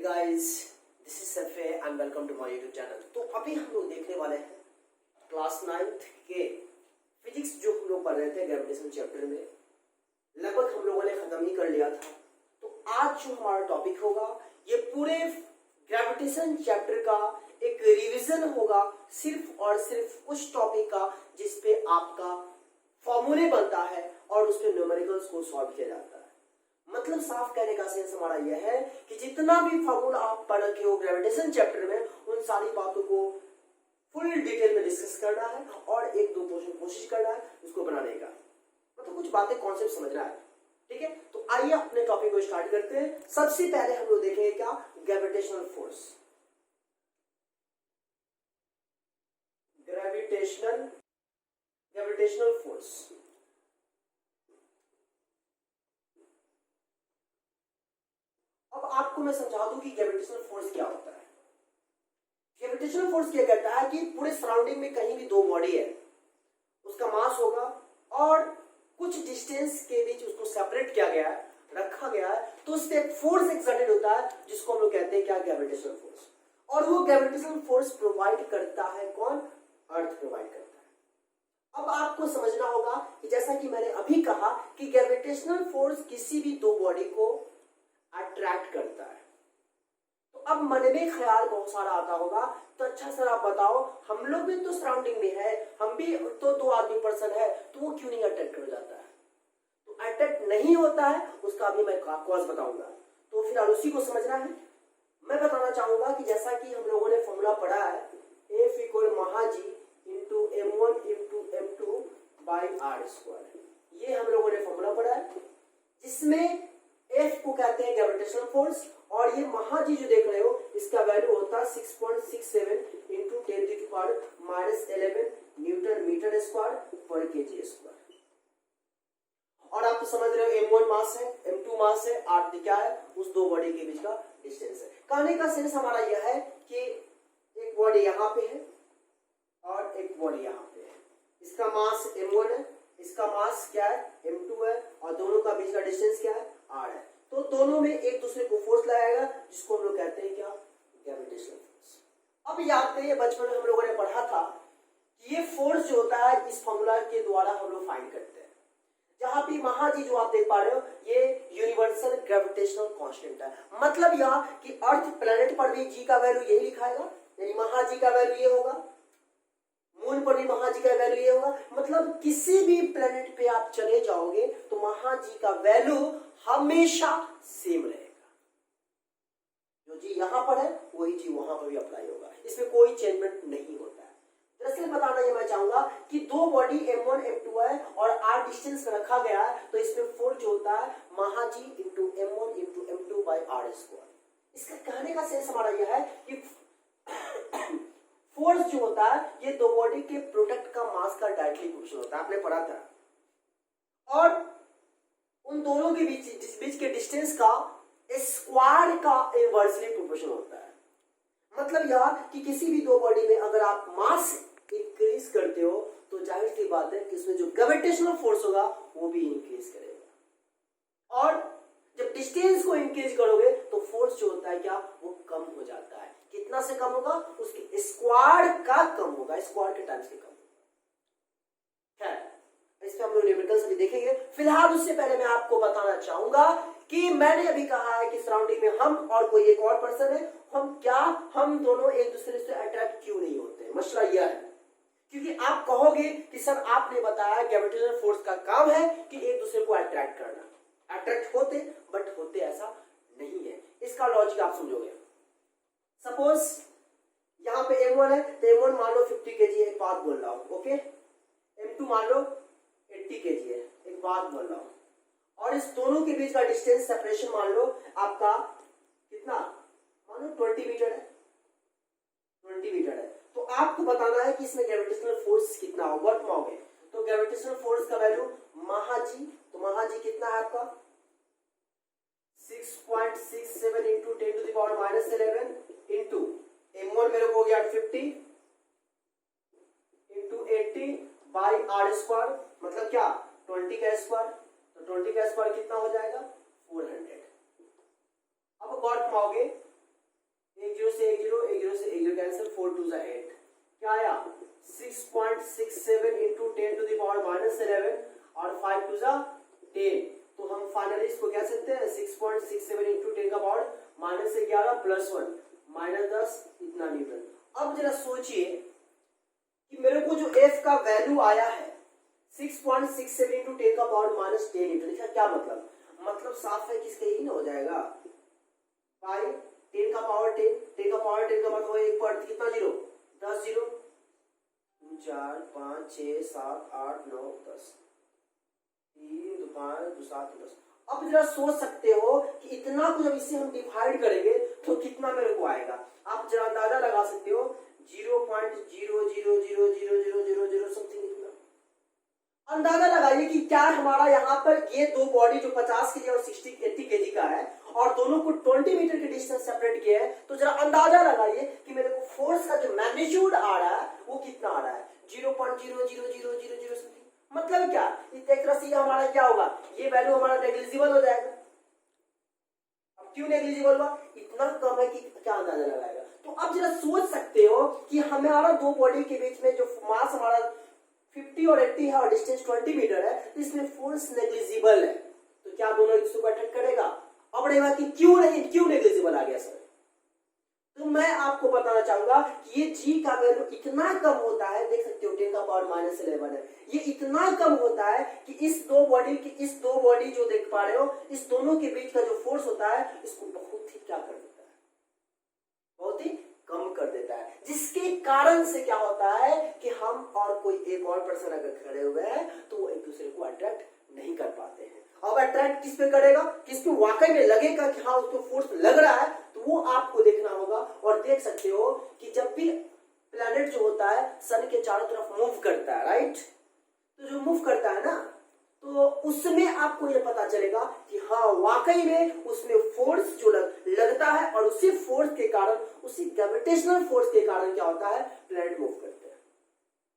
Guys, this is सफे and welcome to my YouTube channel. तो अभी हम लोग देखने वाले हैं क्लास 9th के फिजिक्स जो हम लोग पढ़ रहे थे ग्रेविटेशन चैप्टर में। लगभग हम लोगों ने खत्म ही कर लिया था। तो आज जो हमारा टॉपिक होगा ये पूरे ग्रेविटेशन चैप्टर का एक रिवीजन होगा, सिर्फ और सिर्फ उस टॉपिक का जिसपे आपका फॉर्मूले बनता है और उस पे न्यूमेरिकल्स को सॉल्व किया जाता है। मतलब साफ कहने का सेंस हमारा यह है कि जितना भी फॉर्मूला आप पढ़ रखे हो ग्रेविटेशन चैप्टर में, उन सारी बातों को फुल डिटेल में डिस्कस करना है और एक दो क्वेश्चन कोशिश करना है उसको बनाने का। मतलब कुछ बातें कॉन्सेप्ट समझना है, ठीक है। तो आइए अपने टॉपिक को स्टार्ट करते हैं। सबसे पहले हम लोग देखेंगे क्या, ग्रेविटेशनल फोर्स। ग्रेविटेशनल फोर्स अब आपको मैं समझा दूं कि ग्रेविटेशनल फोर्स क्या होता है। ग्रेविटेशनल फोर्स क्या कहता है कि पूरे सराउंडिंग में कहीं भी दो बॉडी है, उसका मास होगा और कुछ डिस्टेंस के बीच उसको सेपरेट किया गया है, रखा गया है, तो उस पर एक फोर्स एक्सर्टेड होता है जिसको हम लोग कहते हैं क्या, ग्रेविटेशनल फोर्स। और वो ग्रेविटेशनल फोर्स प्रोवाइड करता है कौन, अर्थ प्रोवाइड करता है। अब आपको समझना होगा कि जैसा कि मैंने अभी कहा कि ग्रेविटेशनल फोर्स किसी भी दो बॉडी को अट्रैक्ट करता है। तो अब मन में ख्याल बहुत सारा आता होगा, तो अच्छा सर आप बताओ, हम लोग भी तो सराउंडिंग में है, हम भी तो दो आदमी पर्सन है, तो वो क्यों नहीं अट्रैक्ट हो जाता है। तो अट्रैक्ट नहीं होता है उसका भी मैं कॉज बताऊंगा। तो फिर उसी को समझना है। मैं बताना चाहूंगा कि जैसा कि हम लोगों ने फॉर्मूला पढ़ा है, F इक्वल महाजी into m1 into m2 by are square, ये हम लोगों ने फॉर्मूला पढ़ा है, जिसमें F को कहते हैं ग्रेविटेशनल फोर्स और ये महाजी जो देख रहे हो इसका वैल्यू होता है 6.67 इंटू 10⁻11 न्यूटन मीटर स्क्वायर पर केजी स्क्वायर। और आप तो समझ रहे हो m1 मास है, m2 मास है, r क्या है, उस दो बॉडी के बीच का डिस्टेंस है। कहने का सेंस हमारा यह है कि एक बॉडी यहाँ पे है और एक बॉडी यहाँ पे है, इसका मास m1 है, इसका मास क्या है, m2 है, और दोनों का बीच का डिस्टेंस क्या है, r है। तो दोनों में एक दूसरे को फोर्स लगाएगा जिसको हम लोग कहते हैं क्या, ग्रेविटेशनल फोर्स। अब याद करिए बचपन में हम लोगों ने पढ़ा था कि ये फोर्स जो होता है इस फॉर्मूला के द्वारा हम लोग फाइंड करते हैं। जहां भी महाजी जो आप देख पा रहे हो ये यूनिवर्सल ग्रेविटेशनल कांस्टेंट है। मतलब यह कि अर्थ प्लेनेट पर भी जी का वैल्यू यही लिखाएगा, यानी महाजी का वैल्यू ये होगा, मून पर भी महाजी का वैल्यू ये होगा। मतलब किसी भी प्लेनेट पे आप चले जाओगे तो महाजी का वैल्यू हमेशा सेम रहेगा। जो जी यहां पर है वही जी वहां पर भी अप्लाई होगा, इसमें कोई चेंजमेंट नहीं होता है। दरअसल बताना ये मैं चाहूंगा कि दो बॉडी m1 m2 है और r डिस्टेंस में रखा गया है, तो इसमें फोर्स जो होता है महाजी into m1 into m2 by are square. इसका कहने का सेंस हमारा यह है कि फोर्स जो होता है ये दो बॉडी के प्रोडक्ट का मास का डायरेक्टली प्रोपोर्शनल होता है, आपने पढ़ा था। और उन दोनों के बीच के डिस्टेंस का स्क्वायर का इनवर्सली प्रोपोर्शनल होता है। मतलब यह कि किसी भी दो बॉडी में अगर आप मास इंक्रीज करते हो तो जाहिर सी बात है कि इसमें जो ग्रेविटेशनल फोर्स होगा वो भी इंक्रीज करेगा। और जब डिस्टेंस को इंक्रीज करोगे तो फोर्स जो होता है क्या, वो कम हो जाता है। कितना से कम होगा, उसके स्क्वायर का कम होगा, स्क्वायर के टाइम्स के कम होगा। है इस पे हम लोग न्यूमेरिकल्स भी देखेंगे। फिलहाल उससे पहले मैं आपको बताना चाहूंगा कि मैंने अभी कहा है कि सराउंडिंग में हम और कोई एक और पर्सन है, हम दोनों एक दूसरे से अट्रैक्ट क्यों नहीं होते। मसला यह है क्योंकि आप कहोगे कि सर आपने बताया ग्रेविटेशनल फोर्स का काम है कि एक दूसरे को अट्रैक्ट करना। अट्रैक्ट होते बट होते ऐसा नहीं है। इसका लॉजिक आप समझोगे। सपोज यहां पे m1 है तो m1 मान लो 50 kg है, एक बात बोल रहा हूं, ओके। m2 मान लो 80 kg है, एक बात बोल रहा हूं। और इस दोनों के बीच का डिस्टेंस सेपरेशन मान लो आपका कितना, मान लो 20 मीटर है, 20 मीटर है। तो आपको बताना है कि इसमें ग्रेविटेशनल फोर्स कितना हो, वर्क पाओगे। तो ग्रेविटेशनल फोर्स का वैल्यू महाजी, तो महाजी कितना है आपका 6.67 इंटू 10⁻11 इंटू m1 मेरे को हो गया 50 इंटू 80 बाई आर स्क्वायर, मतलब क्या 20 का स्क्वायर, तो 20 का स्क्वायर कितना हो जाएगा 400। अब गॉड पाओगे एक जीरो से एक जीरो, एक जीरो से एक जीरो कैंसिल, 4 2 8, क्या आया 6.67 into 10 to the power minus 11 और 5 2 10। तो हम फाइनली इसको कह सकते हैं 6.67 इंटू 10 का पावर माइनस 11 प्लस 1 माइनस 10 इतना न्यूटन। अब जरा सोचिए कि मेरे को जो एफ का वैल्यू आया है 6.67 इंटू 10 का पावर माइनस 10 न्यूटन, इसका क्या मतलब? मतलब साफ है किसका यही ना हो जाएगा पाई 10 का पावर 10, 10 का पावर 10 का मतलब एक पर कितना जीरो 10 जीरो 2 4 5 6 7 8 9 10 3 2 5 2 7 10। अब जरा सोच सकते हो कि इतना को जब इसे हम डिवाइड करेंगे तो कितना मेरे को आएगा। आप जरा अंदाजा लगा सकते हो 0.000000 समथिंग। अंदाजा लगाइए कि क्या हमारा यहाँ पर ये दो बॉडी जो 50 केजी और 80 केजी का है और दोनों को 20 मीटर के डिस्टेंस सेपरेट किया है, तो जरा अंदाजा लगाइए कि मेरे को फोर्स का जो मैग्नीट्यूड आ रहा है वो कितना आ रहा है 0.00000 समथिंग। मतलब क्या एक तरह से हमारा क्या होगा, ये वैल्यू हमारा नेग्लिजिबल हो जाएगा। अब क्यों नेग्लिजिबल हुआ? इतना कम है कि क्या अंदाजा लगाएगा। तो अब जरा सोच सकते हो कि हमारा दो बॉडी के बीच में जो मास हमारा 50 और 80 है और डिस्टेंस 20 मीटर है, तो इसमें फोर्स नेग्लिजिबल है। तो क्या दोनों एक दूसरे को अट्रैक्ट करेगा? अब रहेगा कि क्यों नहीं, क्यों नेग्लिजिबल आ गया सर? तो मैं आपको बताना चाहूंगा कि ये जी का वैल्यू इतना कम होता है, देख सकते हो 10 का पावर माइनस 11 है, ये इतना कम होता है कि इस दो बॉडी जो देख पा रहे हो, इस दोनों के बीच का जो फोर्स होता है इसको बहुत ही क्या कर देता है, बहुत ही कम कर देता है। जिसके कारण से क्या होता है कि हम और कोई एक और पर्सन अगर खड़े हुए हैं तो वो एक दूसरे को अट्रैक्ट नहीं कर पाते हैं। अब अट्रैक्ट किस पे करेगा, किस पे वाकई में लगेगा कि हाँ उसको फोर्स लग रहा है, तो वो आपको देखना होगा। और देख सकते हो कि जब भी प्लैनेट जो होता है सन के चारों तरफ मूव करता है, राइट, तो जो मूव करता है ना, तो उसमें आपको ये पता चलेगा कि हाँ वाकई में उसमें फोर्स जो लगता है और उसी फोर्स के कारण, उसी ग्रेविटेशनल फोर्स के कारण क्या होता है, प्लैनेट मूव करते हैं।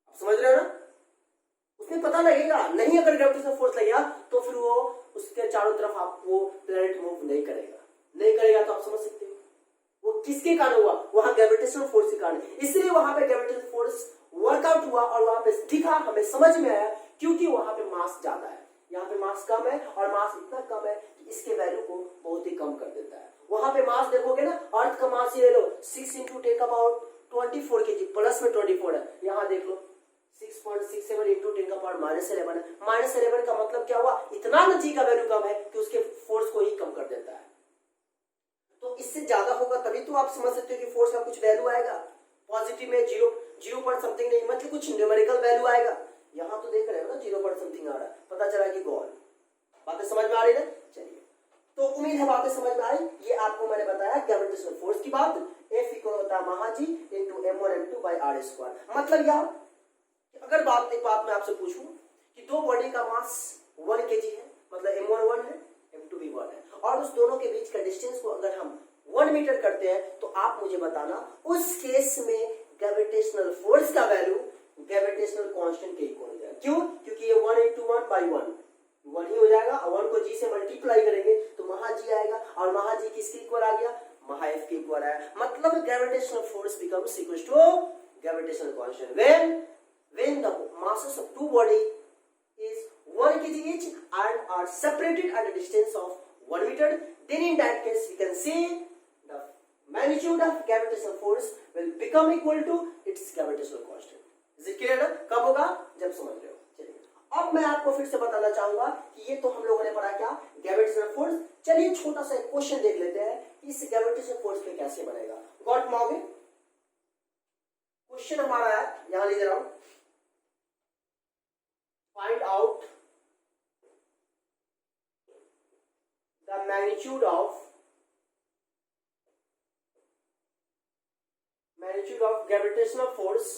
आप समझ रहे हो ना? उसमें पता लगेगा, नहीं अगर ग्रेविटेशनल फोर्स लगेगा तो फिर वो उसके चारों तरफ आपको प्लैनेट मूव नहीं करेगा। तो आप समझ सकते हो वो किसके कारण हुआ, वहां ग्रेविटेशनल फोर्स के कारण। इसलिए वहां पे ग्रेविटेशनल फोर्स वर्कआउट हुआ और वहां पे दिखा, हमें समझ में आया, क्योंकि वहां पे मास ज्यादा है, यहाँ पे मास कम है और मास इतना कम है कि इसके वैल्यू को बहुत ही कम कर देता है। वहां पे मास देखोगे ना, अर्थ का मास ये ले लो 6 इंटू 10 का पावर 24 केजी, प्लस में 24 है। यहाँ देख लो 6.67 इंटू 10 का पावर माइनस 11 है। माइनस 11 का मतलब क्या हुआ, इतना जी का वैल्यू कम है कि उसके फोर्स को ही कम कर देता है। तो इससे ज्यादा होगा तभी तो आप समझ सकते हो कि फोर्स का कुछ वैल्यू आएगा। पॉजिटिव में 0 पॉइंट समथिंग नहीं, मतलब कुछ न्यूमेरिकल वैल्यू आएगा। यहाँ तो देख रहे हो ना 0 पॉइंट समथिंग आ रहा है, पता चला कि गॉड। बातें समझ में आ रही है? चलिए, तो उम्मीद है बातें समझ में आई। ये आपको मैंने बताया ग्रेविटेशनल फोर्स की बात। F इक्वल होता है महाजी into m1 m2 by r square. मतलब यार अगर एक बात मैं आपसे पूछूं कि दो बॉडी का मास 1 kg है, मतलब m1 1 है, m2 भी 1 है, और उस दोनों के बीच का डिस्टेंस को अगर हम 1 मीटर करते हैं, तो आप मुझे बताना उस केस में ग्रेविटेशनल फोर्स का वैल्यू ग्रेविटेशनल कांस्टेंट के इक्वल हो जाएगा। क्यों? क्योंकि ये 1 इंटू 1 बाई 1 ही हो जाएगा, और 1 को g से मल्टीप्लाई करेंगे तो महा g आएगा, और महा g किसके इक्वल आ गया, महा f के इक्वल आया। मतलब gravitational force becomes equal to gravitational constant when the masses of two bodies is 1 kg each and are separated at a distance of 1 meter, then in that case we can say the magnitude of gravitational force will become equal to its gravitational constant. Is it clear ना? कब होगा? जब समझ रहे हो। चलिए, अब मैं आपको फिर से बताना चाहूंगा कि ये तो हम लोगों ने पढ़ा क्या, ग्रेविटेशनल फोर्स। चलिए छोटा सा एक क्वेश्चन देख लेते हैं, इस ग्रेविटेशनल फोर्स पे कैसे बनेगा। गॉट माओगे? क्वेश्चन हमारा है, यहां लीजिए round, find out the magnitude of gravitational force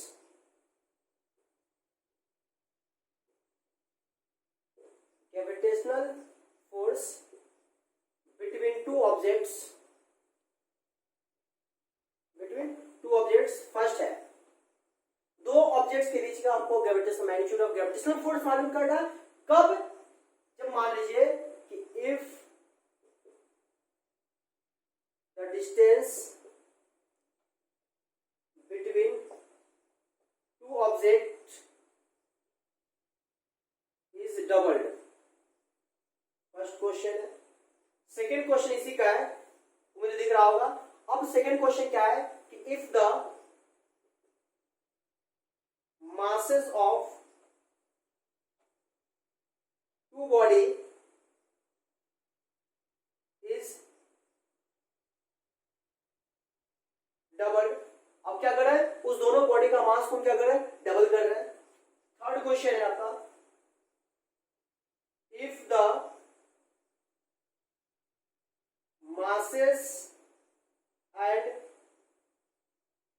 between two objects first है दो ऑब्जेक्ट्स के बीच का हमको gravitational magnitude of gravitational force मालूम करना। कब? जब मान लीजिए कि if the distance object is doubled. First question है। सेकेंड क्वेश्चन इसी का है, मुझे दिख रहा होगा। अब सेकेंड क्वेश्चन क्या है कि if the masses of two body is doubled। अब क्या कर रहा है, उस दोनों बॉडी का मास को क्या कर रहा है, डबल कर रहा है। थर्ड क्वेश्चन है आपका, if the masses and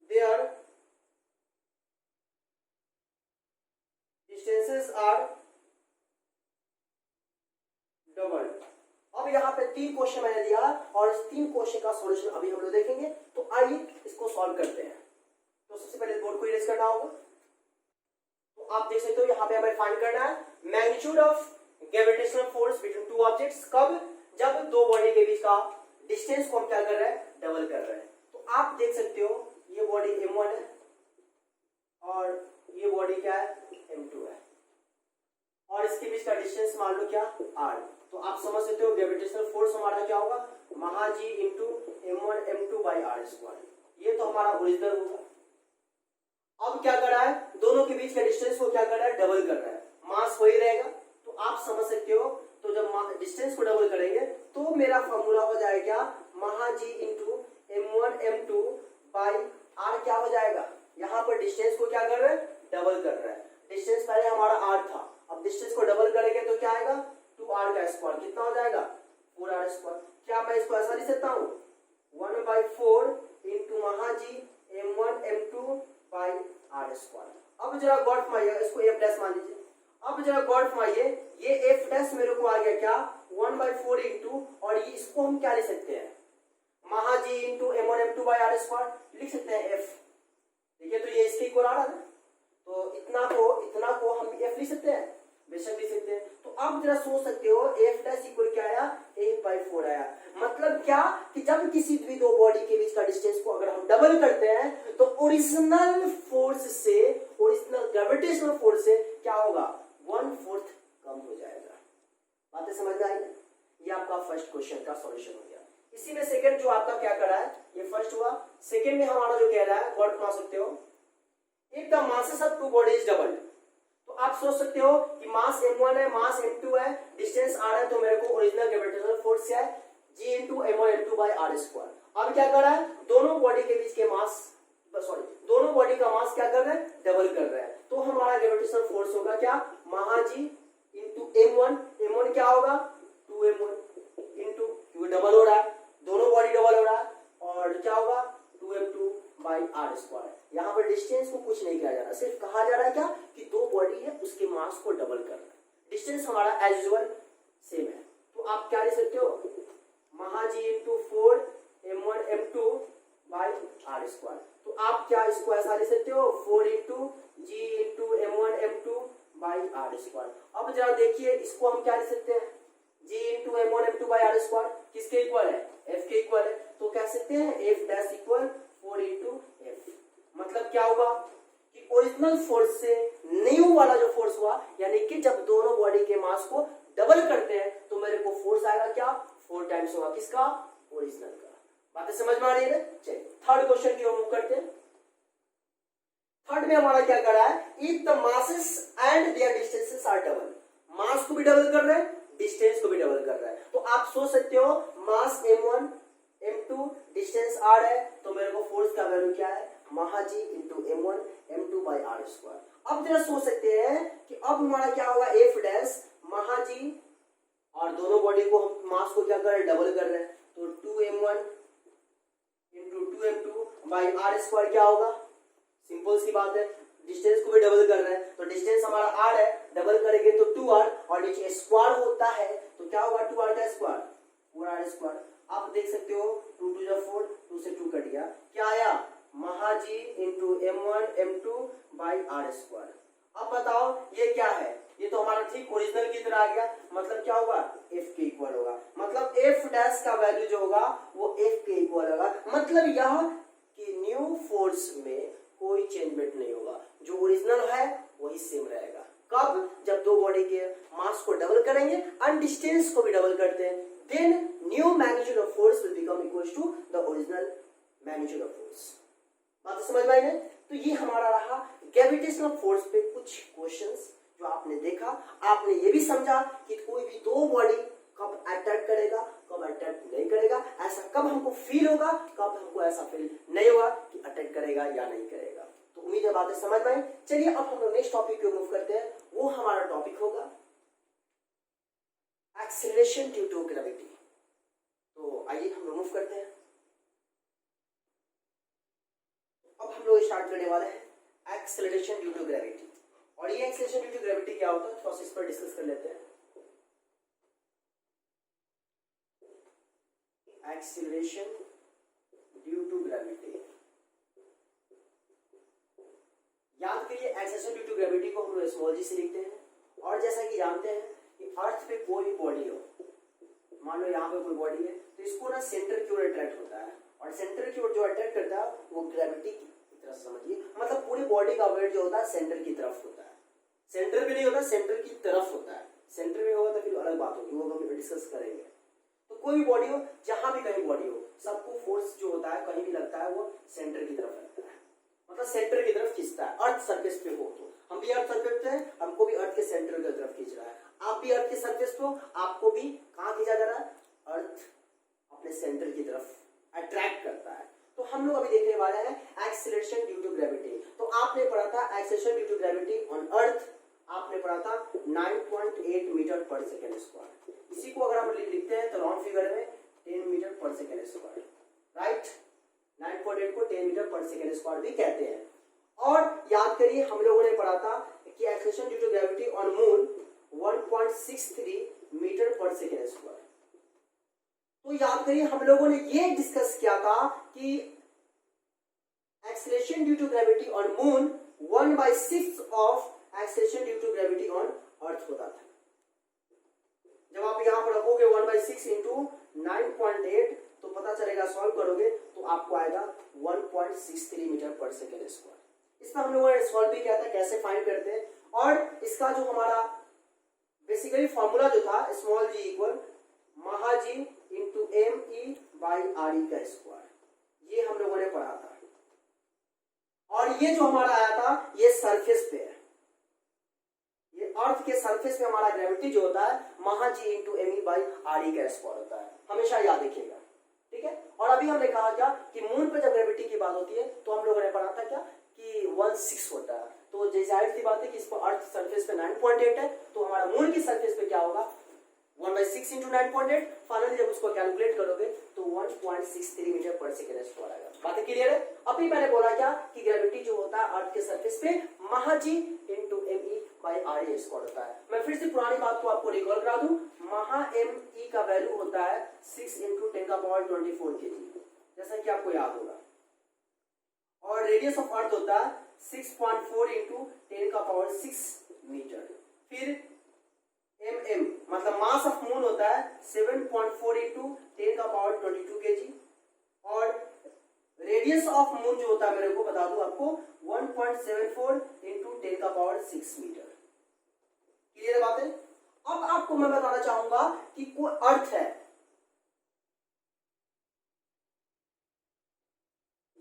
their distances are doubled। अब यहाँ पे तीन क्वेश्चन मैंने दिया और इस तीन क्वेश्चन का सॉल्यूशन अभी हम लोग देखेंगे। तो आइए इसको सॉल्व करते हैं। तो सबसे पहले बोर्ड को इरेज करना होगा। तो आप देख सकते हो यहाँ पे हमें फाइंड करना है magnitude of gravitational force between two objects. कब, जब दो बॉडी के बीच का डिस्टेंस को हम क्या कर रहे हैं, डबल कर रहे हैं। तो आप देख सकते हो ये बॉडी m1 है और ये बॉडी क्या है, m2 है, और इसके बीच का डिस्टेंस मान लो क्या, r। तो आप समझ सकते हो ग्रेविटेशनल फोर्स हमारा क्या होगा, महा G into m1 m2 by r square. ये तो हमारा ओरिजिनल होगा। अब क्या कर रहा है, दोनों के बीच के डिस्टेंस को क्या कर रहा है, डबल कर रहा है। मास वही रहेगा। तो आप समझ सकते हो, तो जब डिस्टेंस को डबल करेंगे तो मेरा फॉर्मूला हो जाएगा महा G into m1 m2 by r। क्या हो जाएगा, यहाँ पर डिस्टेंस को क्या कर रहा है, डबल कर रहा है। डिस्टेंस पहले हमारा r था, अब डिस्टेंस को डबल करेंगे तो क्या आएगा, 2r का स्क्वायर। कितना हो जाएगा, 4r स्क्वायर। क्या मैं इसको ऐसा लिख सकता हूँ, 1/4 इंटू महा जी m1 m2 by r square. अब जरा गॉड फरमाइए, इसको f डैश मान लीजिए। अब जरा गॉड फरमाइए, ये f डैश मेरे को आ गया क्या, 1/4 इंटू, और ये इसको हम क्या लिख सकते हैं, महा G into m1 m2 by r square लिख सकते हैं f। देखिए तो ये इसके इक्वल आ रहा है, तो इतना को हम f लिख सकते हैं, बेशक लिख सकते हैं। तो आप जरा सोच सकते हो f डैश इक्वल क्या आया, 8/4 आया। मतलब क्या कि जब किसी भी दो बॉडी के बीच का डिस्टेंस को अगर हम डबल करते हैं तो ओरिजिनल फोर्स से, ओरिजिनल ग्रेविटेशनल फोर्स से क्या होगा, 1/4 कम हो जाएगा। बातें समझ में आई? ये आपका फर्स्ट क्वेश्चन का सॉल्यूशन हो गया। इसी में सेकंड जो आपका क्या कर रहा है, ये फर्स्ट हुआ। सेकंड में हमारा जो कह रहा है, वर्ड बना सकते हो, if the masses of two bodies doubled. तो आप सोच सकते हो कि मास m1 है, मास m2 है, डिस्टेंस r है, तो मेरे को ओरिजिनल ग्रेविटेशनल फोर्स क्या है, g into m1 m2 by r square. अब क्या कर रहा है, दोनों बॉडी के बीच के मास, दोनों बॉडी का मास क्या कर रहे हैं, डबल कर रहे हैं। तो हमारा ग्रेविटेशनल फोर्स होगा क्या, महा जी इंटू m1 क्या होगा, 2m1 इंटू, क्योंकि डबल हो रहा है, दोनों बॉडी डबल हो रहा है, और क्या होगा 2m2 बाई r स्क्वायर। यहाँ पर डिस्टेंस को कुछ नहीं किया जा रहा, सिर्फ कहा जा रहा है क्या कि दो बॉडी है उसके मास को डबल कर रहा है। डिस्टेंस हमारा एज यूजुअल सेम है। तो आप क्या लिख सकते हो, महा G into 4 m1 m2 by r square. तो आप क्या इसको ऐसा लिख सकते हो, 4 into G into m1 m2 by r square. अब जरा देखिए इसको हम क्या लिख सकते हैं, g into m1 m2 by r square किसके इक्वल है, f के इक्वल है। तो कह सकते हैं f dash equal 4 into f। मतलब क्या होगा कि ओरिजिनल फोर्स से न्यू वाला जो फोर्स हुआ, यानी कि जब दोनों बॉडी के मास को डबल करते हैं तो मेरे को फोर्स आएगा क्या, 4 टाइम्स होगा किसका, ओरिजिनल का। बातें समझ में आ रही है? चलिए थर्ड क्वेश्चन की ओर मूव करते हैं। थर्ड में हमारा क्या कर रहा है, if the masses and their distances are double. Mass को भी डबल कर रहे हैं, डिस्टेंस को भी डबल कर रहा है। तो आप सोच सकते हो मास m1 m2 डिस्टेंस r है, तो मेरे को फोर्स का वैल्यू क्या है, महा G into m1 m2 by r square. अब जरा सोच सकते हैं कि अब हमारा क्या होगा, f डैश महा जी, और दोनों बॉडी को हम मास को क्या कर रहे हैं, डबल कर रहे हैं। तो 2m1 into 2m2 by r square क्या होगा, सिंपल सी बात है, डिस्टेंस को भी डबल कर रहे हैं, तो डिस्टेंस हमारा r है, डबल करेंगे तो 2r, और नीचे स्क्वायर होता है तो क्या होगा, 2r का स्क्वायर 4r स्क्वायर। आप देख सकते हो 2 2 4, 2 से 2 कट गया, क्या आया, महा G into m1 m2 by r square. अब बताओ ये क्या है, ये तो हमारा ठीक ओरिजिनल की तरह आ गया। मतलब क्या होगा, f के इक्वल होगा। मतलब f डैश का वैल्यू जो होगा वो f के इक्वल होगा। मतलब यह कि न्यू फोर्स में कोई चेंजमेंट नहीं होगा। जो ओरिजिनल है वही सेम रहेगा। कब? जब दो बॉडी के मास को डबल करेंगे एंड डिस्टेंस को भी डबल करते हैं, then new magnitude of force will become equal to the original magnitude of force. बात समझ में आई है? तो ये हमारा रहा ग्रेविटेशनल फोर्स पे कुछ क्वेश्चंस जो आपने देखा। आपने ये भी समझा कि कोई भी दो बॉडी कब अटैक करेगा, कब अटैक नहीं करेगा, ऐसा कब हमको फील होगा, कब हमको ऐसा फील नहीं होगा कि अटैक करेगा या नहीं करेगा। तो उम्मीद है बातें समझ में आई। चलिए अब हम लोग नेक्स्ट टॉपिक को मूव करते हैं। वो हमारा टॉपिक होगा एक्सेलरेशन ड्यू टू ग्रेविटी। तो आइए हम लोग मूव करते हैं। अब हम लोग स्टार्ट करने वाले हैं एक्सेलरेशन ड्यू टू ग्रेविटी। और ये एक्सेलरेशन ड्यू टू ग्रेविटी क्या होता है थोड़ा सा इस पर डिस्कस कर लेते हैं। एक्सेलरेशन ड्यू टू ग्रेविटी, याद करिए एक्सेलरेशन ड्यू टू ग्रेविटी को हम लोग स्मॉल जी से लिखते हैं। और जैसा कि जानते हैं कि अर्थ पे कोई भी बॉडी हो, मान लो यहाँ पे कोई बॉडी है, तो इसको ना सेंटर की ओर अट्रैक्ट होता है, और सेंटर की ओर जो अट्रैक्ट करता है वो ग्रेविटी की तरफ समझिए, मतलब पूरी बॉडी का वेट जो होता है सेंटर की तरफ होता है। सेंटर पे नहीं होता, सेंटर की तरफ होता है। सेंटर में होगा तो फिर अलग बात होगी, वो हम डिस्कस करेंगे। तो कोई भी बॉडी हो, जहां भी कहीं बॉडी हो, सबको फोर्स जो होता है कहीं भी लगता है वो सेंटर की तरफ लगता है, मतलब सेंटर की तरफ खींचता है। अर्थ सरफेस पे हो तो हम भी अर्थ सरफेस पे हैं, हमको भी अर्थ के सेंटर की तरफ खींच रहा है। आप भी अर्थ के सरफेस पे हो, आपको भी कहां खींचा जा रहा है? अर्थ अपने सेंटर की तरफ अट्रैक्ट करता है। तो हम लोग अभी देखने वाले हैं एक्सेलरेशन ड्यू टू ग्रेविटी। तो आपने पढ़ा था acceleration due to gravity on earth, आपने पढ़ा था 9.8 मीटर पर सेकेंड स्क्वायर। इसी को अगर हम लिखते हैं तो राउंड फिगर में 10 मीटर पर सेकेंड स्क्वायर, राइट। 9.8 को 10 मीटर पर सेकेंड स्क्वायर भी कहते हैं। और याद करिए हम लोगों ने पढ़ा था कि acceleration due to gravity on moon 1.63 metre पर सेकेंड स्क्वायर। तो याद करिए हम लोगों ने ये डिस्कस किया था कि acceleration due to gravity on moon 1/6 of acceleration due to gravity on earth होता था। जब आप यहां पर रखोगे 1/6 इंटू 9.8 तो पता चलेगा, सॉल्व करोगे तो आपको आएगा 1.63 मीटर पर सेकेंड स्क्वायर। इसमें हम लोगों ने सॉल्व भी किया था कैसे फाइंड करते हैं, और इसका जो हमारा बेसिकली फॉर्मूला जो था स्मॉल जी इक्वल महाजी into M E by R E का स्क्वायर, ये हम लोगों ने पढ़ा था। और ये जो हमारा आया था ये सरफेस पे है, ये अर्थ के सरफेस पे हमारा ग्रेविटी जो होता है महाजी into M E by R E का स्क्वायर होता है, हमेशा याद रखिएगा, ठीक है। और अभी हमने कहा क्या कि मून पे जब ग्रेविटी की बात होती है तो हम लोगों ने पढ़ा था क्या कि 1/6 होता है। तो जाहिर सी बात है कि इस पर अर्थ सरफेस पे 9.8 है, तो हमारा मून की सरफेस पे क्या होगा 1/6 इंटू 9.8। फाइनली जब उसको कैलकुलेट करोगे तो 1.63 मीटर पर सेकेंड स्क्वायर आएगा। बात क्लियर है? अभी मैंने बोला क्या कि ग्रेविटी जो होता है अर्थ के सरफेस पे महाजी into M E by R E square होता है। मैं फिर से पुरानी बात को आपको रिकॉल करा दूं, महा एम ई का वैल्यू होता है 6 इंटू 10⁻24 kg, जैसा कि आपको याद होगा। और रेडियस ऑफ अर्थ होता है 6.4 इंटू 10⁻6 मीटर। फिर एम मतलब मास ऑफ मून होता है 7.4 इंटू 10⁻22 kg। और रेडियस ऑफ मून जो होता है मेरे को बता दूं आपको 1.74 इंटू 10⁻6 मीटर। क्लियर बात है? अब आपको मैं बताना चाहूंगा कि कोई अर्थ है,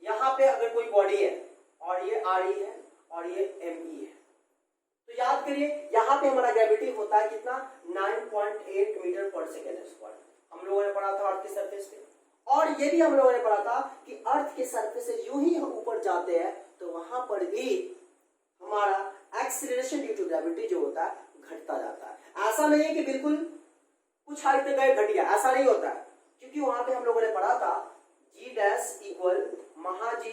यहां पे अगर कोई बॉडी है और ये आर ई है और ये एम ई है, तो याद करिए यहां पे हमारा ग्रेविटी होता है कितना 9.8 मीटर पर सेकेंड स्क्वायर। हम लोगों ने पढ़ा था अर्थ के सरफेस पे, और ये भी हम लोगों ने पढ़ा था कि अर्थ के सरफेस से यूं ही हम ऊपर जाते हैं तो वहां पर भी हमारा एक्सीलरेशन ड्यू टू ग्रेविटी जो होता है घटता जाता है। ऐसा नहीं है कि बिल्कुल कुछ हाइट पे गए घट गया, ऐसा नहीं होता है, क्योंकि वहां पे हम लोगों ने पढ़ा था जी डैश इक्वल महाजी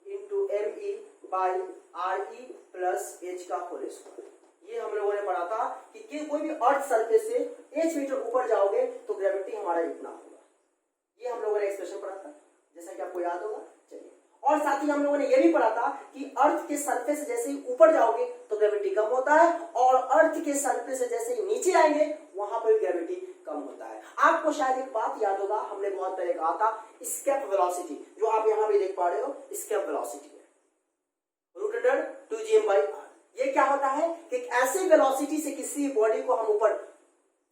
into M E by R E plus H का होल स्क्वायर। ये हम लोगों ने पढ़ा था कि कोई भी अर्थ सरफेस से एच मीटर ऊपर जाओगे तो ग्रेविटी हमारा इतना होगा। ये हम लोगों ने एक्सप्रेशन पढ़ा था, जैसा कि आपको याद होगा। चलिए, और साथ ही हम लोगों ने यह भी पढ़ा था कि अर्थ के सरफेस से जैसे ही ऊपर जाओगे तो ग्रेविटी कम होता है, और अर्थ के सरफेस से जैसे ही नीचे आएंगे वहां पर ग्रेविटी कम होता है। आपको शायद एक बात याद होगा, हमने बहुत पहले कहा था स्केप वेलोसिटी, जो आप यहां भी देख पा रहे हो स्केप वेलोसिटी है। Root √2gm/r। ये क्या होता है कि एक ऐसे वेलोसिटी से किसी बॉडी को हम ऊपर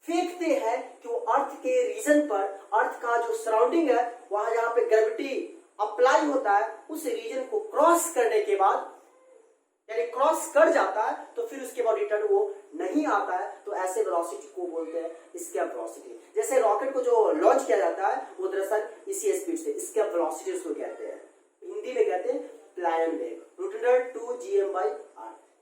फेंकते हैं कि वो अर्थ के रीजन पर, अर्थ का जो सराउंडिंग है वहां जहां पे ग्रेविटी अप्लाई होता है उस रीजन को क्रॉस करने के बाद, यानी क्रॉस कर जाता है तो फिर उसके बाद रिटर्न वो नहीं आता है, तो ऐसे वेलोसिटी को बोलते हैं एस्केप वेलोसिटी। जैसे रॉकेट को जो लॉन्च किया जाता है वो दरअसल इसी स्पीड से एस्केप वेलोसिटी उसको कहते हैं, हिंदी में कहते हैं प्लायन वेग, √2gm/r।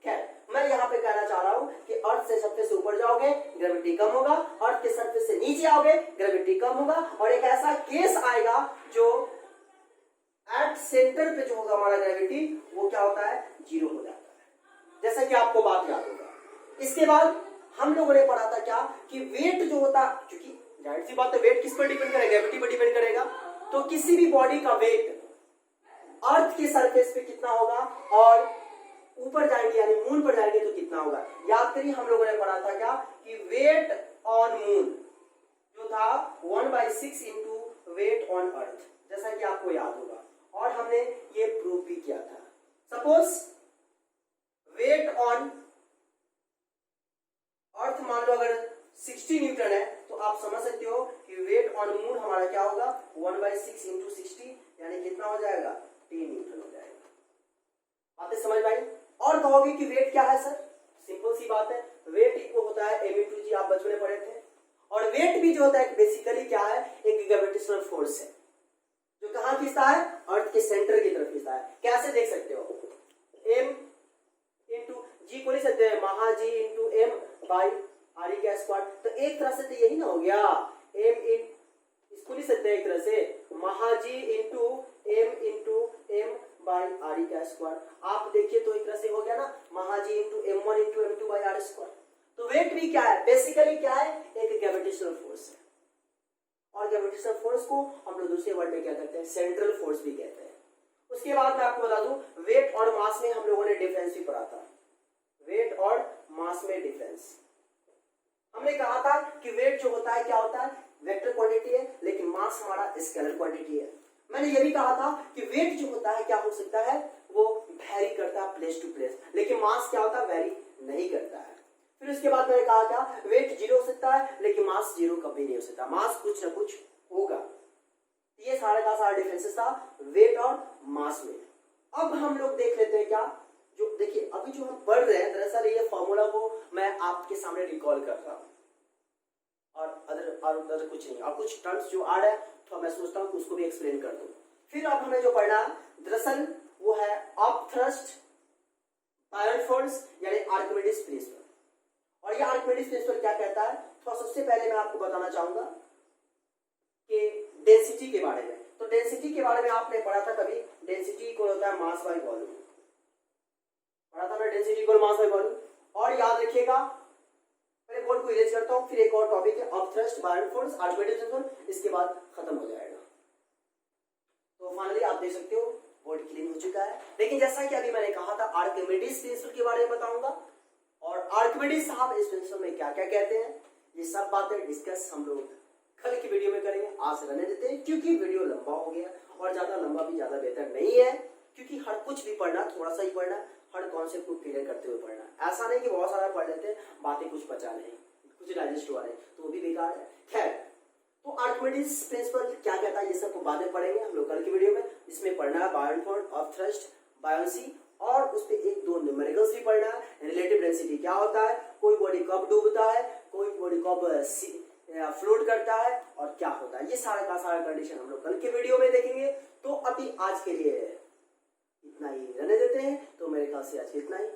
खैर, मैं यहाँ पे कहना चाह रहा हूं कि अर्थ से सरफेस से ऊपर जाओगे ग्रेविटी कम होगा, अर्थ के सरफेस से नीचे आओगे ग्रेविटी कम होगा, और एक ऐसा केस आएगा जो एट सेंटर पे जो होगा हमारा ग्रेविटी वो क्या होता है, 0 हो जाता है, जैसा कि आपको बात याद होगा। इसके बाद हम लोगों ने पढ़ा था क्या कि वेट जो होता, क्योंकि जाहिर सी बात है वेट किस पर डिपेंड करेगा, ग्रेविटी पर डिपेंड करेगा, तो किसी भी बॉडी का वेट अर्थ के सरफेस पे कितना होगा और ऊपर जाएंगे यानी मून पर जाएंगे तो कितना होगा। याद करिए हम लोगों ने पढ़ा था क्या कि वेट ऑन मून जो था 1/6 इंटू वेट ऑन अर्थ, जैसा कि आपको याद होगा, और हमने ये प्रूव भी किया था। सपोज वेट ऑन अर्थ मान लो अगर 60 न्यूटन है तो आप समझ सकते हो कि वेट ऑन मून हमारा क्या होगा, 1/6 इंटू 60 यानी कितना हो जाएगा, 10 न्यूटन हो जाएगा। बातें समझ में आई? और कहोगे कि वेट क्या है सर, सिंपल सी बात है, वेट इक्वल होता है m/g, आप बचपन में पढ़े थे। और वेट भी जो होता है बेसिकली क्या है, एक ग्रेविटेशनल फोर्स है जो कहां खींचता है, अर्थ के सेंटर की तरफ खींचता है। कैसे देख सकते हो, m इंटू जी को लिख सकते हैं महाजी इंटू m/r का स्क्वायर, तो एक तरह से तो यही ना हो गया, m इन इसको लिख सकते हैं एक तरह से महाजी इंटू m/r का स्क्वायर। आप देखिए तो एक तरह से हो गया ना महाजी into m1 into m2/r square. तो वेट भी क्या है, बेसिकली क्या है, एक ग्रेविटेशनल फोर्स है, और ग्रेविटेशनल फोर्स को हम लोग दूसरे वर्ड में क्या कहते हैं, सेंट्रल फोर्स भी कहते हैं। उसके बाद मैं आपको बता दूं वेट और मास में हम लोगों ने डिफरेंस भी पढ़ा था, वेट और मास में डिफरेंस। हमने कहा था कि वेट जो होता है क्या होता है, वेक्टर क्वांटिटी है, लेकिन मास हमारा स्केलर क्वांटिटी है। मैंने ये भी कहा था कि वेट जो होता है क्या हो सकता है, वो वेरी करता है प्लेस टू प्लेस, लेकिन मास क्या होता है, वेरी नहीं करता है। फिर उसके बाद मैंने कहा था वेट 0 हो सकता है लेकिन मास 0 कभी नहीं हो सकता, मास कुछ ना कुछ होगा। ये सारा का सारा डिफरेंसेस था वेट और मास में। अब हम लोग देख लेते हैं क्या, जो देखिए अभी जो हम पढ़ रहे हैं दरअसल ये फॉर्मूला को मैं आपके सामने रिकॉल कर रहा हूं, और अदर कुछ नहीं, और कुछ टर्म्स जो आ रहे हैं तो मैं सोचता हूं कि उसको भी एक्सप्लेन कर दूं। फिर अब हमें जो पढ़ना दरअसल वो है अपथ्रस्ट बायोट फोर्स यानी आर्किमिडीज प्रिंसिपल। और ये आर्किमिडीज प्रिंसिपल क्या कहता है, तो सबसे पहले मैं आपको बताना चाहूंगा कि डेंसिटी के बारे में। तो डेंसिटी के बारे में आपने पढ़ा था कभी, डेंसिटी को होता है मास बाय वॉल्यूम, पढ़ा था ना, density equal mass by volume. और याद रखिएगा, पहले बोर्ड को इरेज करता हूं, फिर एक और टॉपिक है upthrust Biot force Archimedes principal, इसके बाद खत्म हो जाएगा। तो फाइनली आप देख सकते हो बोर्ड क्लीन हो चुका है। लेकिन जैसा कि अभी मैंने कहा था आर्किमिडीज प्रिंसिपल के बारे में बताऊंगा, और आर्किमिडीज साहब इस प्रिंसिपल में क्या क्या कहते हैं, ये सब बातें डिस्कस हम लोग कल की वीडियो में करेंगे। आज रहने देते हैं क्योंकि वीडियो लंबा हो गया, और ज्यादा लंबा भी ज्यादा बेहतर नहीं है, क्योंकि हर कुछ भी पढ़ना, थोड़ा सा ही पढ़ना, हर कॉन्सेप्ट को क्लियर करते हुए पढ़ना। ऐसा नहीं कि बहुत सारा पढ़ लेते हैं, बातें कुछ बचा नहीं, कुछ डाइजेस्ट हुआ नहीं, तो वो भी बेकार है। खैर, तो आर्किमिडीज प्रिंसिपल क्या कहता है ये सब बातें पढ़ेंगे हम लोग कल की वीडियो में। इसमें पढ़ना है बायोट फोर्स, अपथ्रस्ट, बायोंसी, और उस पे 1-2 न्यूमेरिकल्स भी पढ़ना है। रिलेटिव डेंसिटी क्या होता है, कोई बॉडी कब डूबता है, कोई बॉडी कब फ्लोट करता है, और क्या होता है, ये सारा का सारा कंडीशन हम लोग कल के वीडियो में देखेंगे। तो अभी आज के लिए इतना ही रहने देते हैं। तो मेरे ख्याल से आज इतना ही।